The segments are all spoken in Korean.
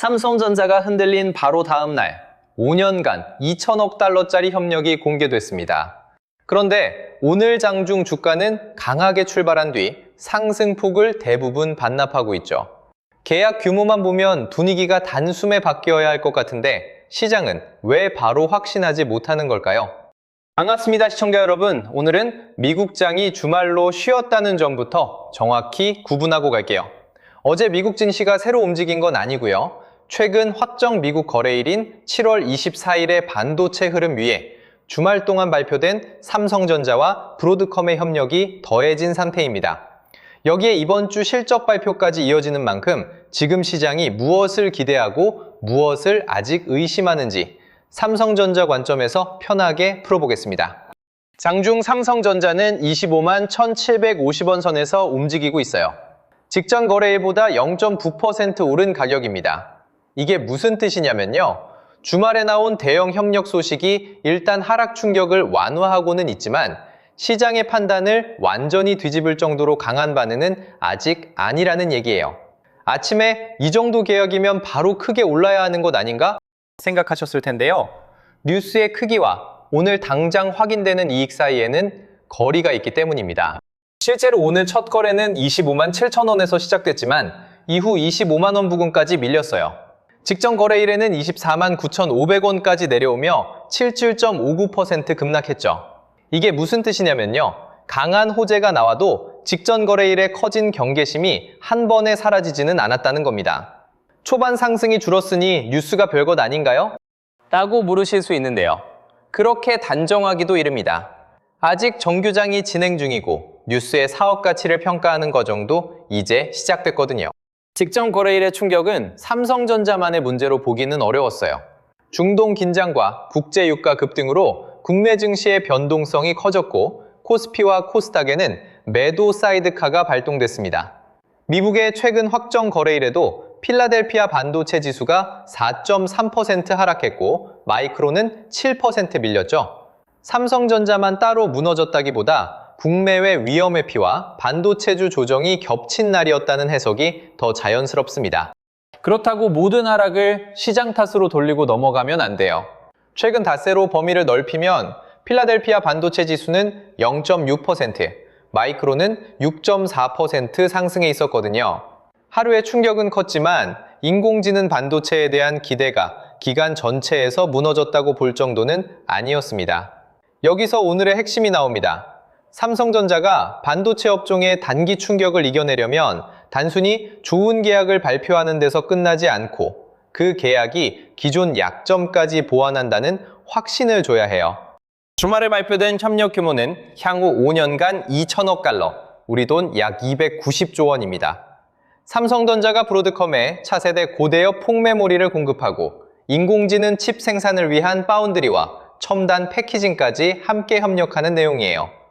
삼성전자가 흔들린 바로 다음 날 5년간 2천억 달러짜리 협력이 공개됐습니다. 그런데 오늘 장중 주가는 강하게 출발한 뒤 상승폭을 대부분 반납하고 있죠. 계약 규모만 보면 분위기가 단숨에 바뀌어야 할 것 같은데 시장은 왜 바로 확신하지 못하는 걸까요? 반갑습니다, 시청자 여러분. 오늘은 미국장이 주말로 쉬었다는 점부터 정확히 구분하고 갈게요. 어제 미국 증시가 새로 움직인 건 아니고요. 최근 확정 미국 거래일인 7월 24일의 반도체 흐름 위에 주말 동안 발표된 삼성전자와 브로드컴의 협력이 더해진 상태입니다. 여기에 이번 주 실적 발표까지 이어지는 만큼 지금 시장이 무엇을 기대하고 무엇을 아직 의심하는지 삼성전자 관점에서 편하게 풀어보겠습니다. 장중 삼성전자는 25만 1,750원 선에서 움직이고 있어요. 직전 거래일보다 0.9% 오른 가격입니다. 이게 무슨 뜻이냐면요. 주말에 나온 대형 협력 소식이 일단 하락 충격을 완화하고는 있지만 시장의 판단을 완전히 뒤집을 정도로 강한 반응은 아직 아니라는 얘기예요. 아침에 이 정도 계약이면 바로 크게 올라야 하는 것 아닌가 생각하셨을 텐데요. 뉴스의 크기와 오늘 당장 확인되는 이익 사이에는 거리가 있기 때문입니다. 실제로 오늘 첫 거래는 25만 7천원에서 시작됐지만 이후 25만원 부근까지 밀렸어요. 직전 거래일에는 24만 9,500원까지 내려오며 77.59% 급락했죠. 이게 무슨 뜻이냐면요. 강한 호재가 나와도 직전 거래일에 커진 경계심이 한 번에 사라지지는 않았다는 겁니다. 초반 상승이 줄었으니 뉴스가 별것 아닌가요? 라고 물으실 수 있는데요. 그렇게 단정하기도 이릅니다. 아직 정규장이 진행 중이고 뉴스의 사업 가치를 평가하는 과정도 이제 시작됐거든요. 직전 거래일의 충격은 삼성전자만의 문제로 보기는 어려웠어요. 중동 긴장과 국제 유가 급등으로 국내 증시의 변동성이 커졌고 코스피와 코스닥에는 매도 사이드카가 발동됐습니다. 미국의 최근 확정 거래일에도 필라델피아 반도체 지수가 4.3% 하락했고 마이크론은 7% 밀렸죠. 삼성전자만 따로 무너졌다기보다 국내외 위험 회피와 반도체주 조정이 겹친 날이었다는 해석이 더 자연스럽습니다. 그렇다고 모든 하락을 시장 탓으로 돌리고 넘어가면 안 돼요. 최근 닷새로 범위를 넓히면 필라델피아 반도체 지수는 0.6%, 마이크론은 6.4% 상승해 있었거든요. 하루의 충격은 컸지만 인공지능 반도체에 대한 기대가 기간 전체에서 무너졌다고 볼 정도는 아니었습니다. 여기서 오늘의 핵심이 나옵니다. 삼성전자가 반도체 업종의 단기 충격을 이겨내려면 단순히 좋은 계약을 발표하는 데서 끝나지 않고 그 계약이 기존 약점까지 보완한다는 확신을 줘야 해요. 주말에 발표된 협력 규모는 향후 5년간 2천억 달러, 우리 돈 약 290조 원입니다. 삼성전자가 브로드컴에 차세대 고대역 폭메모리를 공급하고 인공지능 칩 생산을 위한 파운드리와 첨단 패키징까지 함께 협력하는 내용이에요.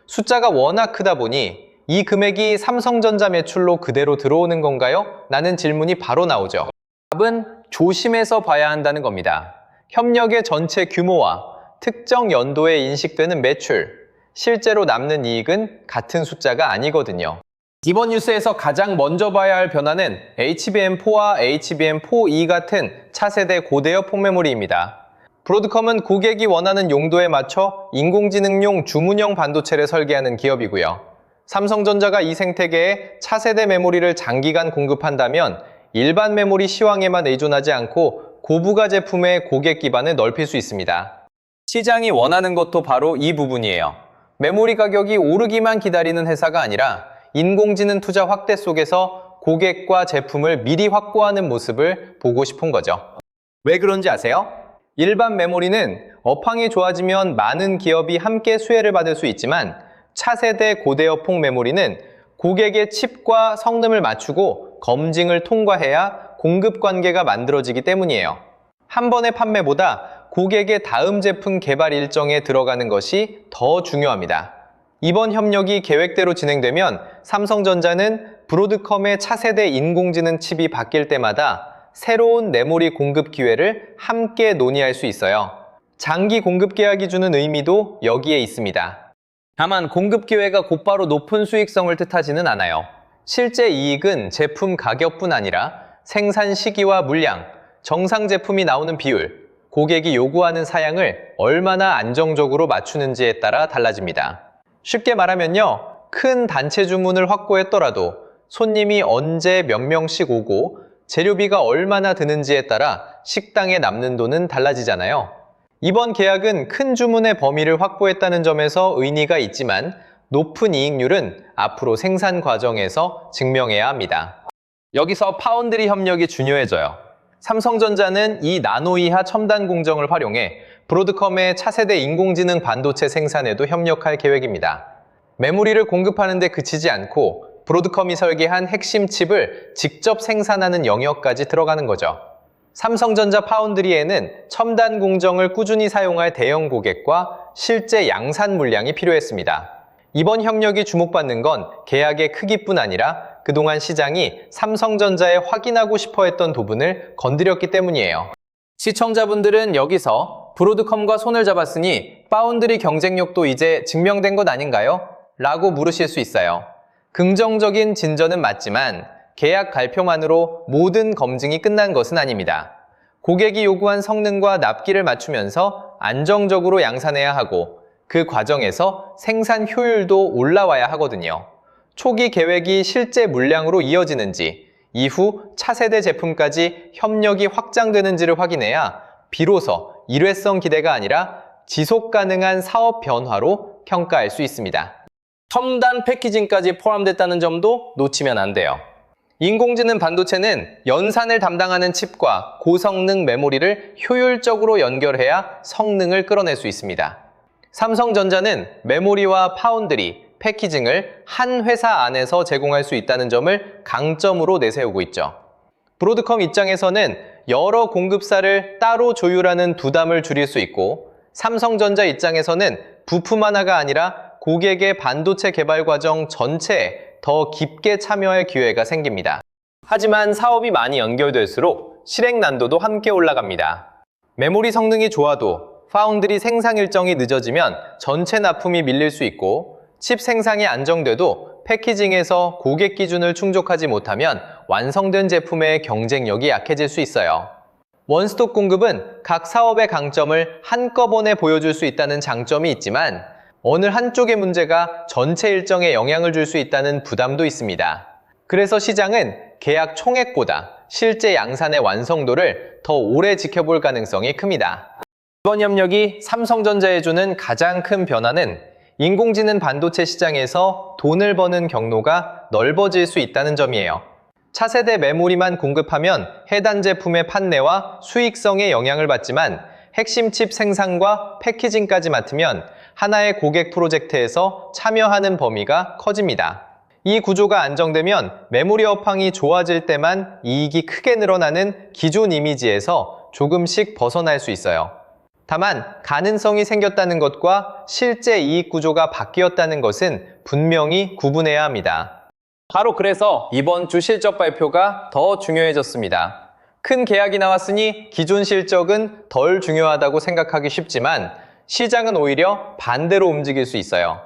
숫자가 워낙 크다 보니 이 금액이 삼성전자 매출로 그대로 들어오는 건가요? 라는 질문이 바로 나오죠. 답은 조심해서 봐야 한다는 겁니다. 협력의 전체 규모와 특정 연도에 인식되는 매출, 실제로 남는 이익은 같은 숫자가 아니거든요. 이번 뉴스에서 가장 먼저 봐야 할 변화는 HBM4와 HBM4E 같은 차세대 고대역 폭메모리입니다. 브로드컴은 고객이 원하는 용도에 맞춰 인공지능용 주문형 반도체를 설계하는 기업이고요. 삼성전자가 이 생태계에 차세대 메모리를 장기간 공급한다면 일반 메모리 시황에만 의존하지 않고 고부가 제품의 고객 기반을 넓힐 수 있습니다. 시장이 원하는 것도 바로 이 부분이에요. 메모리 가격이 오르기만 기다리는 회사가 아니라 인공지능 투자 확대 속에서 고객과 제품을 미리 확보하는 모습을 보고 싶은 거죠. 왜 그런지 아세요? 일반 메모리는 업황이 좋아지면 많은 기업이 함께 수혜를 받을 수 있지만 차세대 고대역폭 메모리는 고객의 칩과 성능을 맞추고 검증을 통과해야 공급 관계가 만들어지기 때문이에요. 한 번의 판매보다 고객의 다음 제품 개발 일정에 들어가는 것이 더 중요합니다. 이번 협력이 계획대로 진행되면 삼성전자는 브로드컴의 차세대 인공지능 칩이 바뀔 때마다 새로운 메모리 공급 기회를 함께 논의할 수 있어요. 장기 공급 계약이 주는 의미도 여기에 있습니다. 다만 공급 기회가 곧바로 높은 수익성을 뜻하지는 않아요. 실제 이익은 제품 가격뿐 아니라 생산 시기와 물량, 정상 제품이 나오는 비율, 고객이 요구하는 사양을 얼마나 안정적으로 맞추는지에 따라 달라집니다. 쉽게 말하면요, 큰 단체 주문을 확보했더라도 손님이 언제 몇 명씩 오고 재료비가 얼마나 드는지에 따라 식당에 남는 돈은 달라지잖아요. 이번 계약은 큰 주문의 범위를 확보했다는 점에서 의미가 있지만 높은 이익률은 앞으로 생산 과정에서 증명해야 합니다. 여기서 파운드리 협력이 중요해져요. 삼성전자는 이 나노 이하 첨단 공정을 활용해 브로드컴의 차세대 인공지능 반도체 생산에도 협력할 계획입니다. 메모리를 공급하는 데 그치지 않고 브로드컴이 설계한 핵심 칩을 직접 생산하는 영역까지 들어가는 거죠. 삼성전자 파운드리에는 첨단 공정을 꾸준히 사용할 대형 고객과 실제 양산 물량이 필요했습니다. 이번 협력이 주목받는 건 계약의 크기뿐 아니라 그동안 시장이 삼성전자에 확인하고 싶어 했던 부분을 건드렸기 때문이에요. 시청자분들은 여기서 브로드컴과 손을 잡았으니 파운드리 경쟁력도 이제 증명된 것 아닌가요? 라고 물으실 수 있어요. 긍정적인 진전은 맞지만 계약 발표만으로 모든 검증이 끝난 것은 아닙니다. 고객이 요구한 성능과 납기를 맞추면서 안정적으로 양산해야 하고 그 과정에서 생산 효율도 올라와야 하거든요. 초기 계획이 실제 물량으로 이어지는지, 이후 차세대 제품까지 협력이 확장되는지를 확인해야 비로소 일회성 기대가 아니라 지속 가능한 사업 변화로 평가할 수 있습니다. 첨단 패키징까지 포함됐다는 점도 놓치면 안 돼요. 인공지능 반도체는 연산을 담당하는 칩과 고성능 메모리를 효율적으로 연결해야 성능을 끌어낼 수 있습니다. 삼성전자는 메모리와 파운드리, 패키징을 한 회사 안에서 제공할 수 있다는 점을 강점으로 내세우고 있죠. 브로드컴 입장에서는 여러 공급사를 따로 조율하는 부담을 줄일 수 있고, 삼성전자 입장에서는 부품 하나가 아니라 고객의 반도체 개발 과정 전체에 더 깊게 참여할 기회가 생깁니다. 하지만 사업이 많이 연결될수록 실행 난도도 함께 올라갑니다. 메모리 성능이 좋아도 파운드리 생산 일정이 늦어지면 전체 납품이 밀릴 수 있고, 칩 생산이 안정돼도 패키징에서 고객 기준을 충족하지 못하면 완성된 제품의 경쟁력이 약해질 수 있어요. 원스톱 공급은 각 사업의 강점을 한꺼번에 보여줄 수 있다는 장점이 있지만 어느 한쪽의 문제가 전체 일정에 영향을 줄 수 있다는 부담도 있습니다. 그래서 시장은 계약 총액보다 실제 양산의 완성도를 더 오래 지켜볼 가능성이 큽니다. 이번 협력이 삼성전자에 주는 가장 큰 변화는 인공지능 반도체 시장에서 돈을 버는 경로가 넓어질 수 있다는 점이에요. 차세대 메모리만 공급하면 해당 제품의 판매와 수익성에 영향을 받지만 핵심 칩 생산과 패키징까지 맡으면 하나의 고객 프로젝트에서 참여하는 범위가 커집니다. 이 구조가 안정되면 메모리 업황이 좋아질 때만 이익이 크게 늘어나는 기존 이미지에서 조금씩 벗어날 수 있어요. 다만 가능성이 생겼다는 것과 실제 이익 구조가 바뀌었다는 것은 분명히 구분해야 합니다. 바로 그래서 이번 주 실적 발표가 더 중요해졌습니다. 큰 계약이 나왔으니 기존 실적은 덜 중요하다고 생각하기 쉽지만 시장은 오히려 반대로 움직일 수 있어요.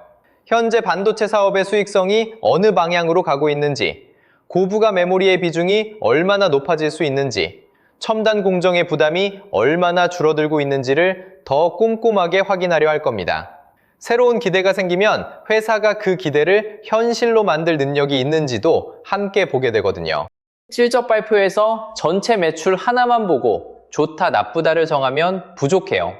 현재 반도체 사업의 수익성이 어느 방향으로 가고 있는지, 고부가 메모리의 비중이 얼마나 높아질 수 있는지, 첨단 공정의 부담이 얼마나 줄어들고 있는지를 더 꼼꼼하게 확인하려 할 겁니다. 새로운 기대가 생기면 회사가 그 기대를 현실로 만들 능력이 있는지도 함께 보게 되거든요. 실적 발표에서 전체 매출 하나만 보고 좋다 나쁘다를 정하면 부족해요.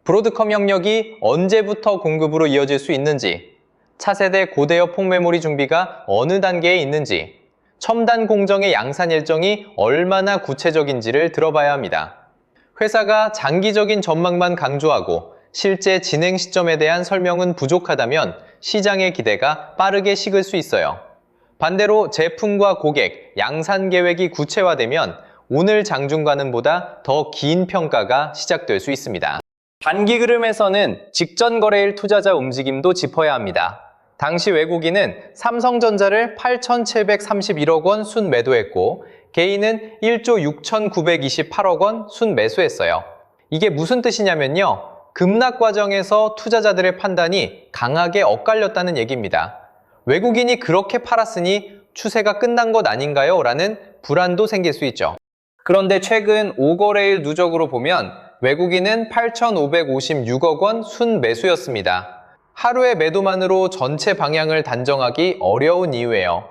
브로드컴 협력이 언제부터 공급으로 이어질 수 있는지, 차세대 고대역 폭메모리 준비가 어느 단계에 있는지, 첨단 공정의 양산 일정이 얼마나 구체적인지를 들어봐야 합니다. 회사가 장기적인 전망만 강조하고 실제 진행 시점에 대한 설명은 부족하다면 시장의 기대가 빠르게 식을 수 있어요. 반대로 제품과 고객, 양산 계획이 구체화되면 오늘 장중과는 보다 더 긴 평가가 시작될 수 있습니다. 단기 흐름에서는 직전 거래일 투자자 움직임도 짚어야 합니다. 당시 외국인은 삼성전자를 8,731억 원 순매도했고 개인은 1조 6,928억 원 순매수했어요. 이게 무슨 뜻이냐면요. 급락 과정에서 투자자들의 판단이 강하게 엇갈렸다는 얘기입니다. 외국인이 그렇게 팔았으니 추세가 끝난 것 아닌가요? 라는 불안도 생길 수 있죠. 그런데 최근 5거래일 누적으로 보면 외국인은 8,556억 원 순매수였습니다. 하루의 매도만으로 전체 방향을 단정하기 어려운 이유예요.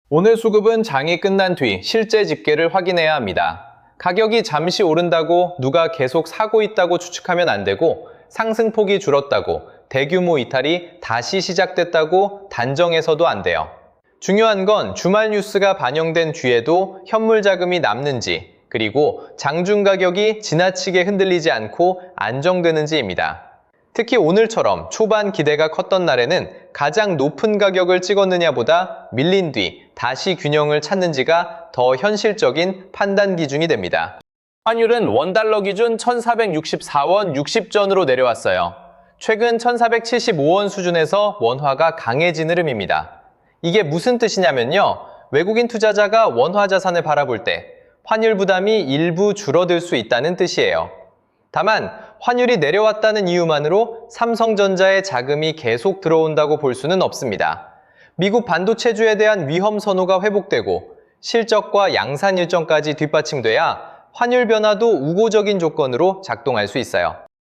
오늘 수급은 장이 끝난 뒤 실제 집계를 확인해야 합니다. 가격이 잠시 오른다고 누가 계속 사고 있다고 추측하면 안 되고, 상승폭이 줄었다고 대규모 이탈이 다시 시작됐다고 단정해서도 안 돼요. 중요한 건 주말 뉴스가 반영된 뒤에도 현물 자금이 남는지, 그리고 장중 가격이 지나치게 흔들리지 않고 안정되는지입니다. 특히 오늘처럼 초반 기대가 컸던 날에는 가장 높은 가격을 찍었느냐보다 밀린 뒤 다시 균형을 찾는지가 더 현실적인 판단 기준이 됩니다. 환율은 원달러 기준 1,464원 60전으로 내려왔어요. 최근 1,475원 수준에서 원화가 강해진 흐름입니다. 이게 무슨 뜻이냐면요. 외국인 투자자가 원화 자산을 바라볼 때 환율 부담이 일부 줄어들 수 있다는 뜻이에요. 다만 환율이 내려왔다는 이유만으로 삼성전자의 자금이 계속 들어온다고 볼 수는 없습니다. 미국 반도체주에 대한 위험 선호가 회복되고 실적과 양산 일정까지 뒷받침돼야 환율 변화도 우호적인 조건으로 작동할 수 있어요.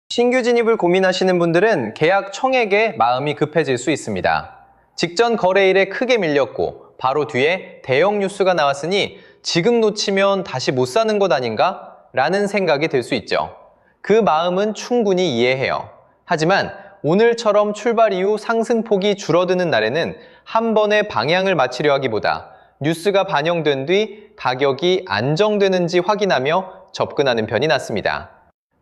신규 진입을 고민하시는 분들은 계약 청액에 마음이 급해질 수 있습니다. 직전 거래일에 크게 밀렸고 바로 뒤에 대형 뉴스가 나왔으니 지금 놓치면 다시 못 사는 것 아닌가? 라는 생각이 들 수 있죠. 그 마음은 충분히 이해해요. 하지만 오늘처럼 출발 이후 상승폭이 줄어드는 날에는 한 번에 방향을 맞추려 하기보다 뉴스가 반영된 뒤 가격이 안정되는지 확인하며 접근하는 편이 낫습니다.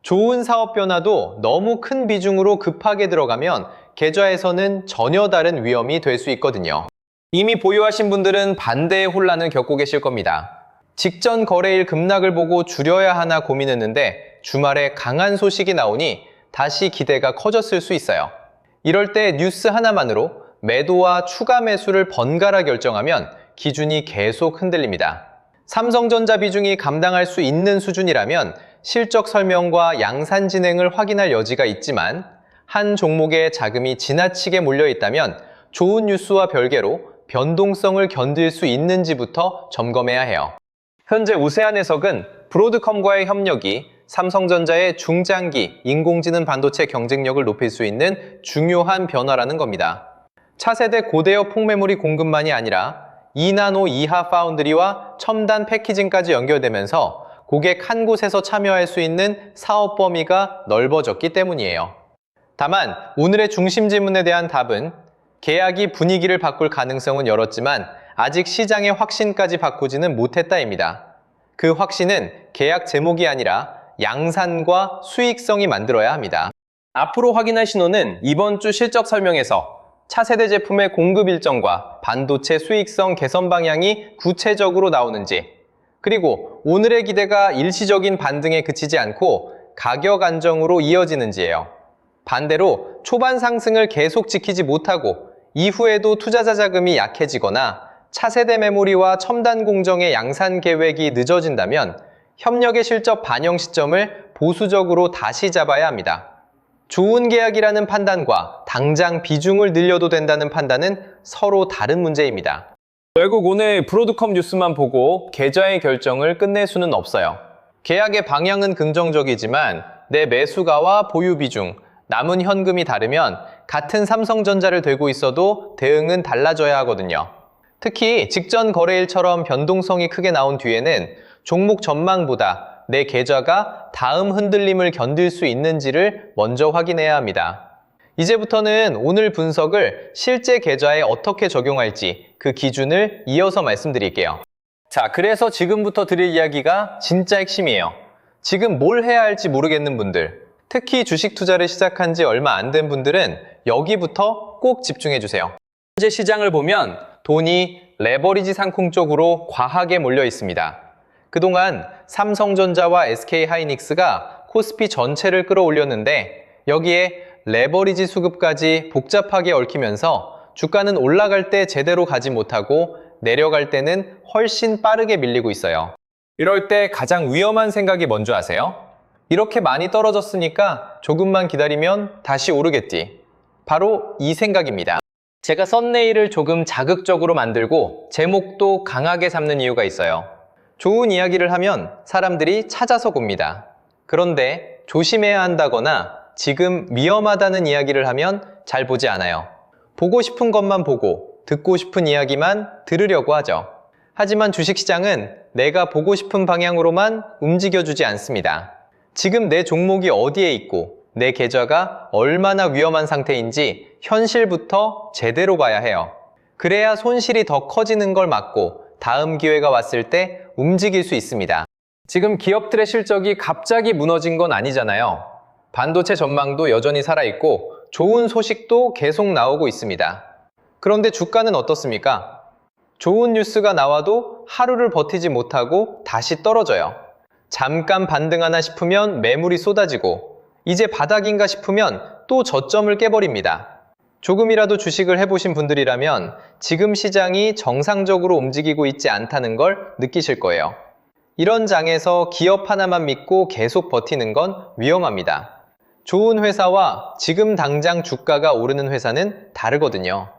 좋은 사업 변화도 너무 큰 비중으로 급하게 들어가면 계좌에서는 전혀 다른 위험이 될 수 있거든요. 이미 보유하신 분들은 반대의 혼란을 겪고 계실 겁니다. 직전 거래일 급락을 보고 줄여야 하나 고민했는데 주말에 강한 소식이 나오니 다시 기대가 커졌을 수 있어요. 이럴 때 뉴스 하나만으로 매도와 추가 매수를 번갈아 결정하면 기준이 계속 흔들립니다. 삼성전자 비중이 감당할 수 있는 수준이라면 실적 설명과 양산 진행을 확인할 여지가 있지만, 한 종목에 자금이 지나치게 몰려 있다면 좋은 뉴스와 별개로 변동성을 견딜 수 있는지부터 점검해야 해요. 현재 우세한 해석은 브로드컴과의 협력이 삼성전자의 중장기 인공지능 반도체 경쟁력을 높일 수 있는 중요한 변화라는 겁니다. 차세대 고대역 폭메모리 공급만이 아니라 2나노 이하 파운드리와 첨단 패키징까지 연결되면서 고객 한 곳에서 참여할 수 있는 사업 범위가 넓어졌기 때문이에요. 다만 오늘의 중심 질문에 대한 답은 계약이 분위기를 바꿀 가능성은 열었지만 아직 시장의 확신까지 바꾸지는 못했다입니다. 그 확신은 계약 제목이 아니라 양산과 수익성이 만들어야 합니다. 앞으로 확인할 신호는 이번 주 실적 설명에서 차세대 제품의 공급 일정과 반도체 수익성 개선 방향이 구체적으로 나오는지, 그리고 오늘의 기대가 일시적인 반등에 그치지 않고 가격 안정으로 이어지는지예요. 반대로 초반 상승을 계속 지키지 못하고 이후에도 투자자 자금이 약해지거나 차세대 메모리와 첨단 공정의 양산 계획이 늦어진다면 협력의 실적 반영 시점을 보수적으로 다시 잡아야 합니다. 좋은 계약이라는 판단과 당장 비중을 늘려도 된다는 판단은 서로 다른 문제입니다. 결국 오늘 브로드컴 뉴스만 보고 계좌의 결정을 끝낼 수는 없어요. 계약의 방향은 긍정적이지만 내 매수가와 보유 비중, 남은 현금이 다르면 같은 삼성전자를 들고 있어도 대응은 달라져야 하거든요. 특히 직전 거래일처럼 변동성이 크게 나온 뒤에는 종목 전망보다 내 계좌가 다음 흔들림을 견딜 수 있는지를 먼저 확인해야 합니다. 이제부터는 오늘 분석을 실제 계좌에 어떻게 적용할지 그 기준을 이어서 말씀드릴게요. 자, 그래서 지금부터 드릴 이야기가 진짜 핵심이에요. 지금 뭘 해야 할지 모르겠는 분들, 특히 주식 투자를 시작한 지 얼마 안 된 분들은 여기부터 꼭 집중해 주세요. 현재 시장을 보면 돈이 레버리지 상품 쪽으로 과하게 몰려 있습니다. 그동안 삼성전자와 SK하이닉스가 코스피 전체를 끌어올렸는데 여기에 레버리지 수급까지 복잡하게 얽히면서 주가는 올라갈 때 제대로 가지 못하고 내려갈 때는 훨씬 빠르게 밀리고 있어요. 이럴 때 가장 위험한 생각이 뭔지 아세요? 이렇게 많이 떨어졌으니까 조금만 기다리면 다시 오르겠지. 바로 이 생각입니다. 제가 썸네일을 조금 자극적으로 만들고 제목도 강하게 삼는 이유가 있어요. 좋은 이야기를 하면 사람들이 찾아서 봅니다. 그런데 조심해야 한다거나 지금 위험하다는 이야기를 하면 잘 보지 않아요. 보고 싶은 것만 보고 듣고 싶은 이야기만 들으려고 하죠. 하지만 주식시장은 내가 보고 싶은 방향으로만 움직여주지 않습니다. 지금 내 종목이 어디에 있고 내 계좌가 얼마나 위험한 상태인지 현실부터 제대로 봐야 해요. 그래야 손실이 더 커지는 걸 막고 다음 기회가 왔을 때 움직일 수 있습니다. 지금 기업들의 실적이 갑자기 무너진 건 아니잖아요. 반도체 전망도 여전히 살아있고 좋은 소식도 계속 나오고 있습니다. 그런데 주가는 어떻습니까? 좋은 뉴스가 나와도 하루를 버티지 못하고 다시 떨어져요. 잠깐 반등하나 싶으면 매물이 쏟아지고 이제 바닥인가 싶으면 또 저점을 깨버립니다. 조금이라도 주식을 해보신 분들이라면 지금 시장이 정상적으로 움직이고 있지 않다는 걸 느끼실 거예요. 이런 장에서 기업 하나만 믿고 계속 버티는 건 위험합니다. 좋은 회사와 지금 당장 주가가 오르는 회사는 다르거든요.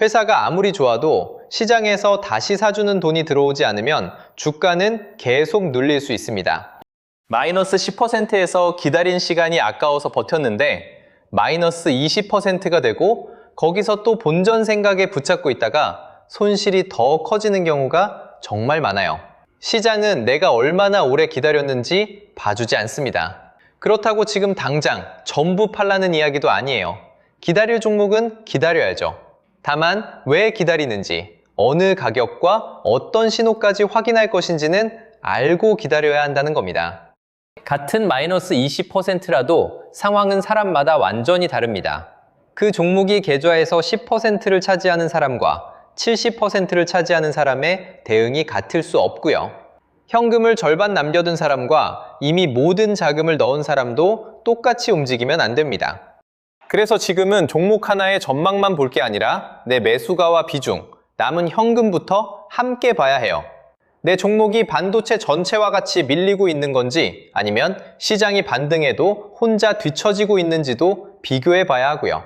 회사가 아무리 좋아도 시장에서 다시 사주는 돈이 들어오지 않으면 주가는 계속 눌릴 수 있습니다. 마이너스 10%에서 기다린 시간이 아까워서 버텼는데 마이너스 20%가 되고 거기서 또 본전 생각에 붙잡고 있다가 손실이 더 커지는 경우가 정말 많아요. 시장은 내가 얼마나 오래 기다렸는지 봐주지 않습니다. 그렇다고 지금 당장 전부 팔라는 이야기도 아니에요. 기다릴 종목은 기다려야죠. 다만 왜 기다리는지, 어느 가격과 어떤 신호까지 확인할 것인지는 알고 기다려야 한다는 겁니다. 같은 마이너스 20%라도 상황은 사람마다 완전히 다릅니다. 그 종목이 계좌에서 10%를 차지하는 사람과 70%를 차지하는 사람의 대응이 같을 수 없고요. 현금을 절반 남겨둔 사람과 이미 모든 자금을 넣은 사람도 똑같이 움직이면 안 됩니다. 그래서 지금은 종목 하나의 전망만 볼 게 아니라 내 매수가와 비중, 남은 현금부터 함께 봐야 해요. 내 종목이 반도체 전체와 같이 밀리고 있는 건지 아니면 시장이 반등해도 혼자 뒤처지고 있는지도 비교해 봐야 하고요.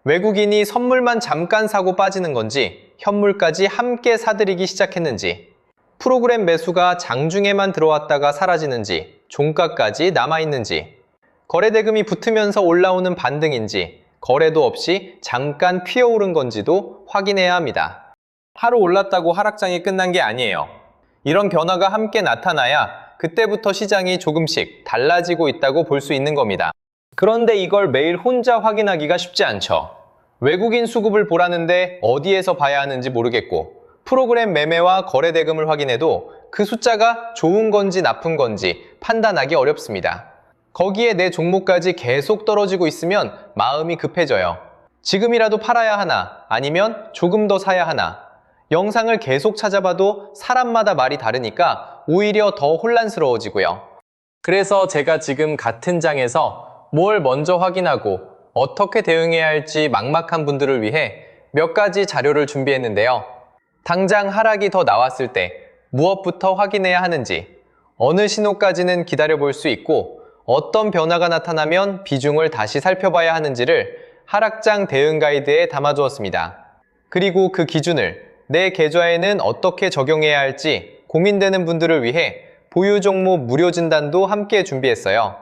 외국인이 선물만 잠깐 사고 빠지는 건지 현물까지 함께 사들이기 시작했는지, 프로그램 매수가 장중에만 들어왔다가 사라지는지 종가까지 남아있는지, 거래대금이 붙으면서 올라오는 반등인지 거래도 없이 잠깐 피어오른 건지도 확인해야 합니다. 하루 올랐다고 하락장이 끝난 게 아니에요. 이런 변화가 함께 나타나야 그때부터 시장이 조금씩 달라지고 있다고 볼 수 있는 겁니다. 그런데 이걸 매일 혼자 확인하기가 쉽지 않죠. 외국인 수급을 보라는데 어디에서 봐야 하는지 모르겠고 프로그램 매매와 거래대금을 확인해도 그 숫자가 좋은 건지 나쁜 건지 판단하기 어렵습니다. 거기에 내 종목까지 계속 떨어지고 있으면 마음이 급해져요. 지금이라도 팔아야 하나 아니면 조금 더 사야 하나. 영상을 계속 찾아봐도 사람마다 말이 다르니까 오히려 더 혼란스러워지고요. 그래서 제가 지금 같은 장에서 뭘 먼저 확인하고 어떻게 대응해야 할지 막막한 분들을 위해 몇 가지 자료를 준비했는데요. 당장 하락이 더 나왔을 때 무엇부터 확인해야 하는지, 어느 신호까지는 기다려볼 수 있고 어떤 변화가 나타나면 비중을 다시 살펴봐야 하는지를 하락장 대응 가이드에 담아두었습니다. 그리고 그 기준을 내 계좌에는 어떻게 적용해야 할지 고민되는 분들을 위해 보유 종목 무료 진단도 함께 준비했어요.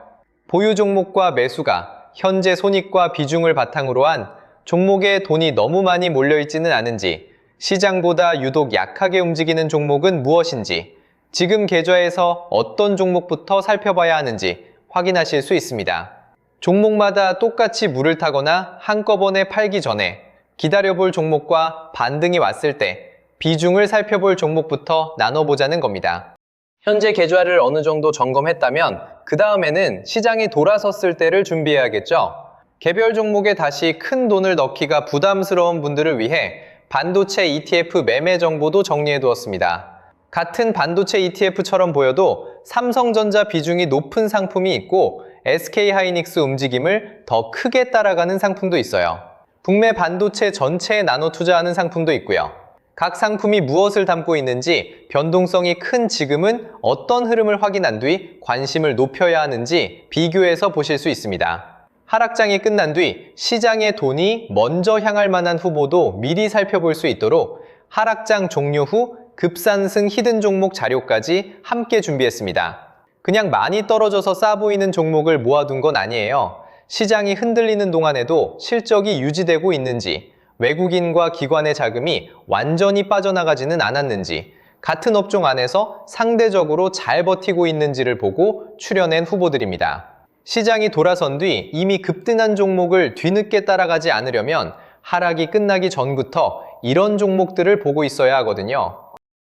보유 종목과 매수가, 현재 손익과 비중을 바탕으로 한 종목에 돈이 너무 많이 몰려있지는 않은지, 시장보다 유독 약하게 움직이는 종목은 무엇인지, 지금 계좌에서 어떤 종목부터 살펴봐야 하는지 확인하실 수 있습니다. 종목마다 똑같이 물을 타거나 한꺼번에 팔기 전에 기다려볼 종목과 반등이 왔을 때 비중을 살펴볼 종목부터 나눠보자는 겁니다. 현재 계좌를 어느 정도 점검했다면 그 다음에는 시장이 돌아섰을 때를 준비해야겠죠. 개별 종목에 다시 큰 돈을 넣기가 부담스러운 분들을 위해 반도체 ETF 매매 정보도 정리해 두었습니다. 같은 반도체 ETF처럼 보여도 삼성전자 비중이 높은 상품이 있고 SK하이닉스 움직임을 더 크게 따라가는 상품도 있어요. 북미 반도체 전체에 나눠 투자하는 상품도 있고요. 각 상품이 무엇을 담고 있는지, 변동성이 큰 지금은 어떤 흐름을 확인한 뒤 관심을 높여야 하는지 비교해서 보실 수 있습니다. 하락장이 끝난 뒤 시장의 돈이 먼저 향할 만한 후보도 미리 살펴볼 수 있도록 하락장 종료 후 급상승 히든 종목 자료까지 함께 준비했습니다. 그냥 많이 떨어져서 싸 보이는 종목을 모아둔 건 아니에요. 시장이 흔들리는 동안에도 실적이 유지되고 있는지, 외국인과 기관의 자금이 완전히 빠져나가지는 않았는지, 같은 업종 안에서 상대적으로 잘 버티고 있는지를 보고 추려낸 후보들입니다. 시장이 돌아선 뒤 이미 급등한 종목을 뒤늦게 따라가지 않으려면 하락이 끝나기 전부터 이런 종목들을 보고 있어야 하거든요.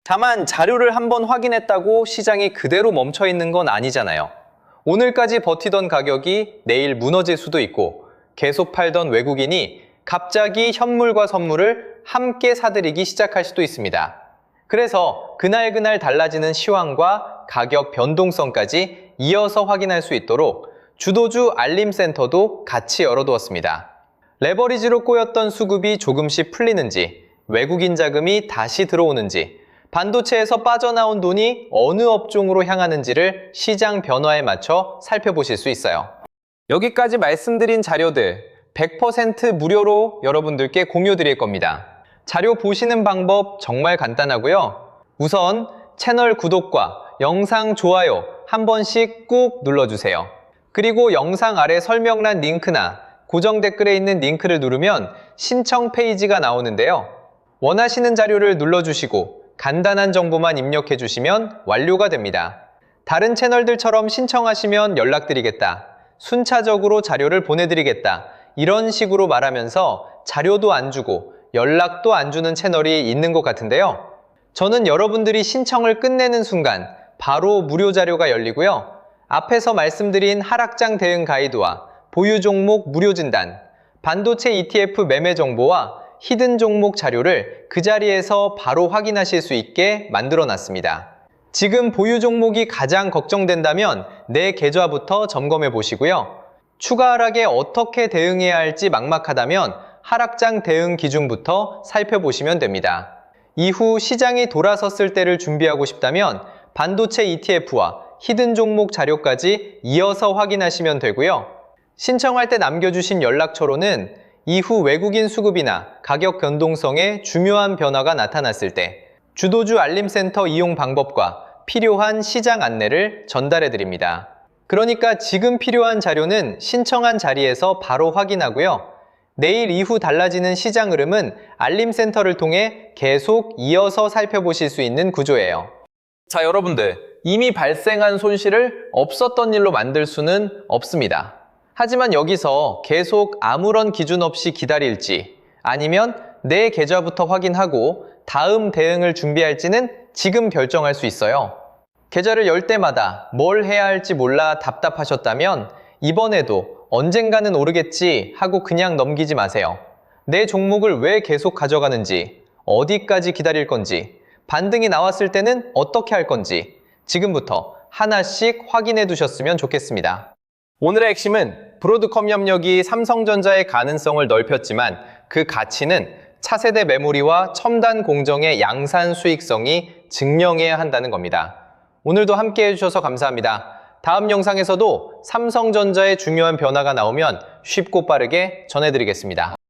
다만 자료를 한번 확인했다고 시장이 그대로 멈춰 있는 건 아니잖아요. 오늘까지 버티던 가격이 내일 무너질 수도 있고, 계속 팔던 외국인이 갑자기 현물과 선물을 함께 사들이기 시작할 수도 있습니다. 그래서 그날그날 달라지는 시황과 가격 변동성까지 이어서 확인할 수 있도록 주도주 알림센터도 같이 열어두었습니다. 레버리지로 꼬였던 수급이 조금씩 풀리는지, 외국인 자금이 다시 들어오는지, 반도체에서 빠져나온 돈이 어느 업종으로 향하는지를 시장 변화에 맞춰 살펴보실 수 있어요. 여기까지 말씀드린 자료들 100% 무료로 여러분들께 공유 드릴 겁니다. 자료 보시는 방법 정말 간단하고요. 우선 채널 구독과 영상 좋아요 한 번씩 꾹 눌러주세요. 그리고 영상 아래 설명란 링크나 고정 댓글에 있는 링크를 누르면 신청 페이지가 나오는데요. 원하시는 자료를 눌러주시고 간단한 정보만 입력해 주시면 완료가 됩니다. 다른 채널들처럼 신청하시면 연락드리겠다, 순차적으로 자료를 보내드리겠다, 이런 식으로 말하면서 자료도 안 주고 연락도 안 주는 채널이 있는 것 같은데요. 저는 여러분들이 신청을 끝내는 순간 바로 무료 자료가 열리고요. 앞에서 말씀드린 하락장 대응 가이드와 보유 종목 무료 진단, 반도체 ETF 매매 정보와 히든 종목 자료를 그 자리에서 바로 확인하실 수 있게 만들어 놨습니다. 지금 보유 종목이 가장 걱정된다면 내 계좌부터 점검해 보시고요. 추가 하락에 어떻게 대응해야 할지 막막하다면 하락장 대응 기준부터 살펴보시면 됩니다. 이후 시장이 돌아섰을 때를 준비하고 싶다면 반도체 ETF와 히든 종목 자료까지 이어서 확인하시면 되고요. 신청할 때 남겨주신 연락처로는 이후 외국인 수급이나 가격 변동성에 중요한 변화가 나타났을 때 주도주 알림센터 이용 방법과 필요한 시장 안내를 전달해 드립니다. 그러니까 지금 필요한 자료는 신청한 자리에서 바로 확인하고요. 내일 이후 달라지는 시장 흐름은 알림센터를 통해 계속 이어서 살펴보실 수 있는 구조예요. 자, 여러분들, 이미 발생한 손실을 없었던 일로 만들 수는 없습니다. 하지만 여기서 계속 아무런 기준 없이 기다릴지, 아니면 내 계좌부터 확인하고 다음 대응을 준비할지는 지금 결정할 수 있어요. 계좌를 열 때마다 뭘 해야 할지 몰라 답답하셨다면 이번에도 언젠가는 오르겠지 하고 그냥 넘기지 마세요. 내 종목을 왜 계속 가져가는지, 어디까지 기다릴 건지, 반등이 나왔을 때는 어떻게 할 건지 지금부터 하나씩 확인해 두셨으면 좋겠습니다. 오늘의 핵심은 브로드컴 협력이 삼성전자의 가능성을 넓혔지만 그 가치는 차세대 메모리와 첨단 공정의 양산 수익성이 증명해야 한다는 겁니다. 오늘도 함께 해주셔서 감사합니다. 다음 영상에서도 삼성전자의 중요한 변화가 나오면 쉽고 빠르게 전해드리겠습니다.